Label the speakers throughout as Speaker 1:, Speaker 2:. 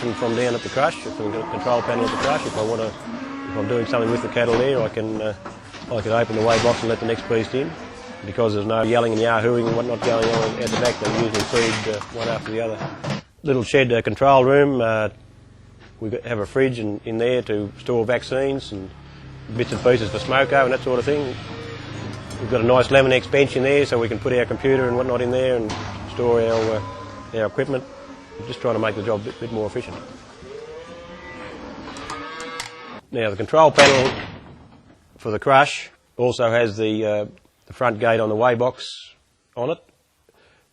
Speaker 1: information from down at the crush, from the control panel at the crush. If I'm doing something with the cattle there, I can open the weigh box and let the next beast in. Because there's no yelling and yahooing and whatnot going on at the back, they usually feed one after the other. Little shed control room. We have a fridge in there to store vaccines and bits and pieces for smoko and that sort of thing. We've got a nice Laminex bench in there so we can put our computer and whatnot in there and store our equipment. We're just trying to make the job a bit more efficient. Now the control panel for the crush also has the front gate on the weigh box on it,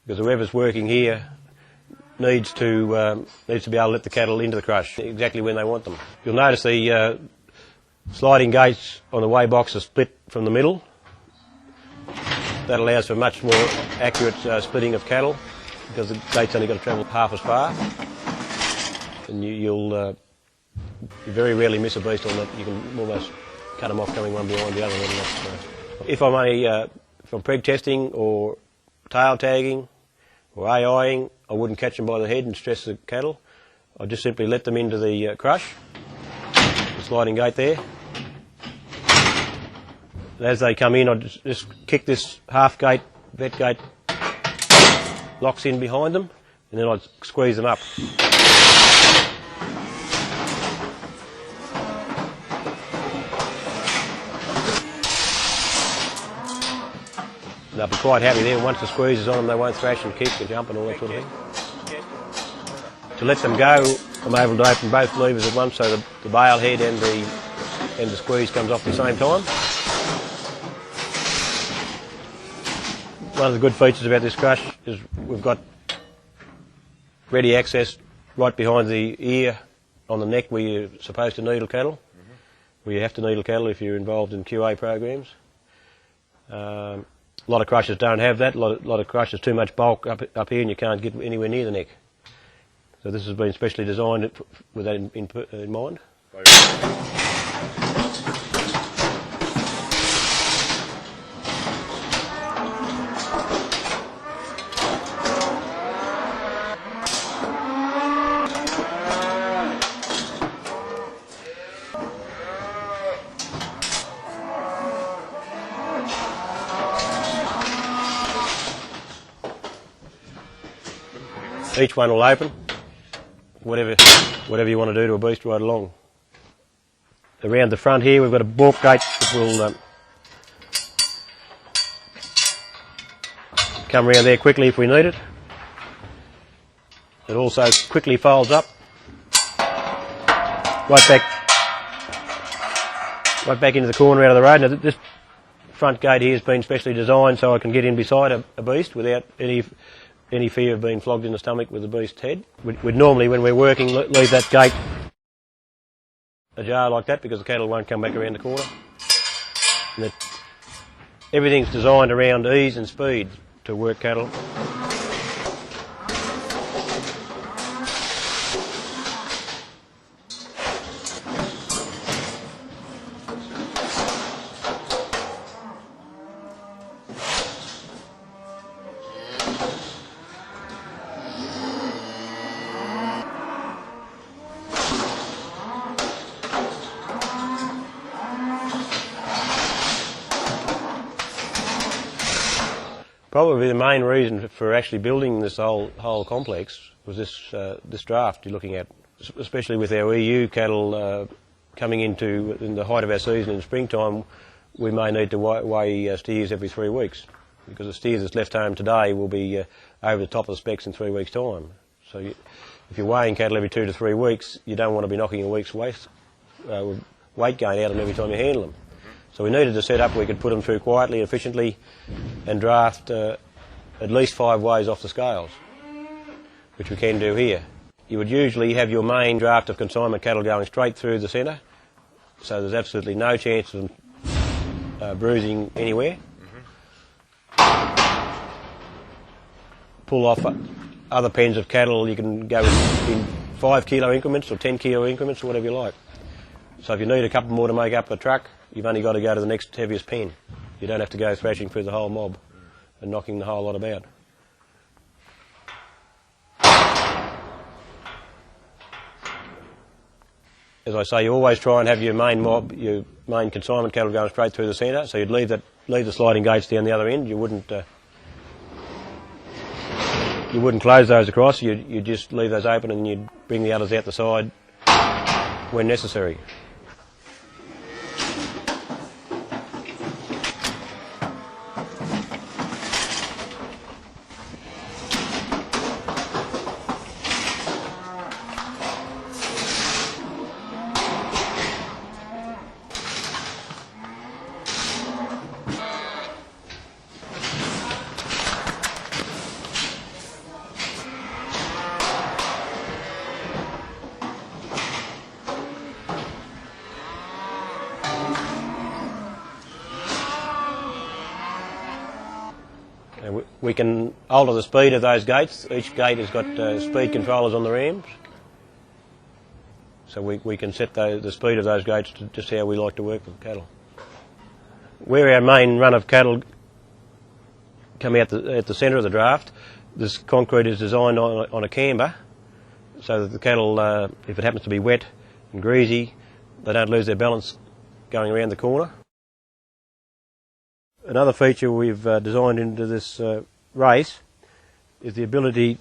Speaker 1: because whoever's working here needs to be able to let the cattle into the crush exactly when they want them. You'll notice the sliding gates on the weigh box are split from the middle. That allows for much more accurate splitting of cattle, because the gate's only got to travel half as far, and you'll very rarely miss a beast on that. You can almost cut them off coming one behind the other. If I'm preg testing or tail tagging or AIing, I wouldn't catch them by the head and stress the cattle. I'd just simply let them into the crush, the sliding gate there. And as they come in, I'd just kick this half gate, vet gate, locks in behind them, and then I'd squeeze them up. They'll be quite happy there. Once the squeeze is on them, they won't thrash and kick and jump and all that sort of thing. To let them go, I'm able to open both levers at once, so the bale head and the squeeze comes off at the same time. One of the good features about this crush is we've got ready access right behind the ear on the neck where you're supposed to needle cattle, where you have to needle cattle if you're involved in QA programs. A lot of crushers don't have that. A lot of crushers too much bulk up here and you can't get anywhere near the neck. So this has been specially designed with that in mind. Each one will open, whatever you want to do to a beast right along. Around the front here we've got a balk gate that will come around there quickly if we need it. It also quickly folds up, right back into the corner out of the road. Now this front gate here has been specially designed so I can get in beside a beast without any fear of being flogged in the stomach with the beast's head. We'd normally, when we're working, leave that gate ajar like that because the cattle won't come back around the corner. And everything's designed around ease and speed to work cattle. Probably the main reason for actually building this whole complex was this draft you're looking at, especially with our EU cattle coming in the height of our season in springtime. We may need to weigh steers every 3 weeks because the steer that's left home today will be over the top of the specs in 3 weeks' time. So if you're weighing cattle every 2 to 3 weeks, you don't want to be knocking a week's weight gain out of them every time you handle them. So we needed a setup where we could put them through quietly, efficiently, and draft at least 5 weighs off the scales, which we can do here. You would usually have your main draft of consignment cattle going straight through the centre, so there's absolutely no chance of them bruising anywhere. Pull off other pens of cattle, you can go in 5 kilo increments or 10 kilo increments or whatever you like. So if you need a couple more to make up the truck, you've only got to go to the next heaviest pen. You don't have to go thrashing through the whole mob and knocking the whole lot about. as I say, you always try and have your main mob, your main consignment cattle going straight through the centre, so you'd leave the sliding gates down the other end. You wouldn't close those across. You'd just leave those open and you'd bring the others out the side when necessary. We can alter the speed of those gates. Each gate has got speed controllers on the rams, so we can set the speed of those gates to just how we like to work with cattle. Where our main run of cattle come out at the centre of the draft, this concrete is designed on a camber, so that the cattle, if it happens to be wet and greasy, they don't lose their balance going around the corner. Another feature we've designed into this race is the ability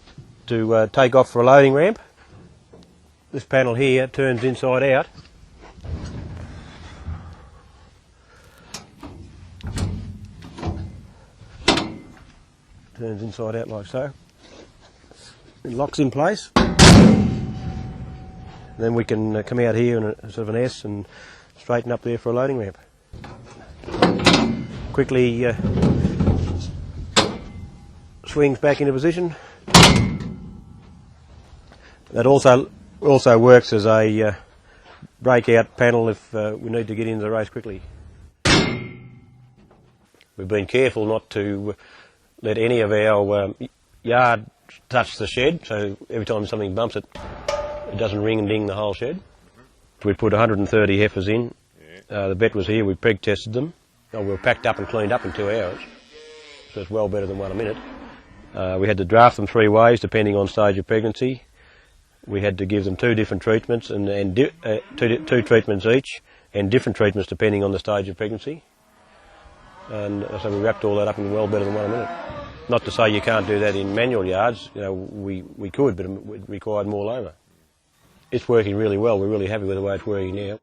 Speaker 1: to take off for a loading ramp. This panel here turns inside out. Turns inside out like so. It locks in place. Then we can come out here in a sort of an S and straighten up there for a loading ramp. Quickly swings back into position. That also works as a breakout panel if we need to get into the race quickly. We've been careful not to let any of our yard touch the shed, so every time something bumps it, it doesn't ring and ding the whole shed. We put 130 heifers in. The vet was here, we preg tested them. We were packed up and cleaned up in 2 hours, so it's well better than 1 a minute. We had to draft them 3 ways depending on stage of pregnancy. We had to give them 2 different treatments and two treatments each, and different treatments depending on the stage of pregnancy. And so we wrapped all that up in well better than 1 a minute. Not to say you can't do that in manual yards, we could, but it required more labour. It's working really well. We're really happy with the way it's working now.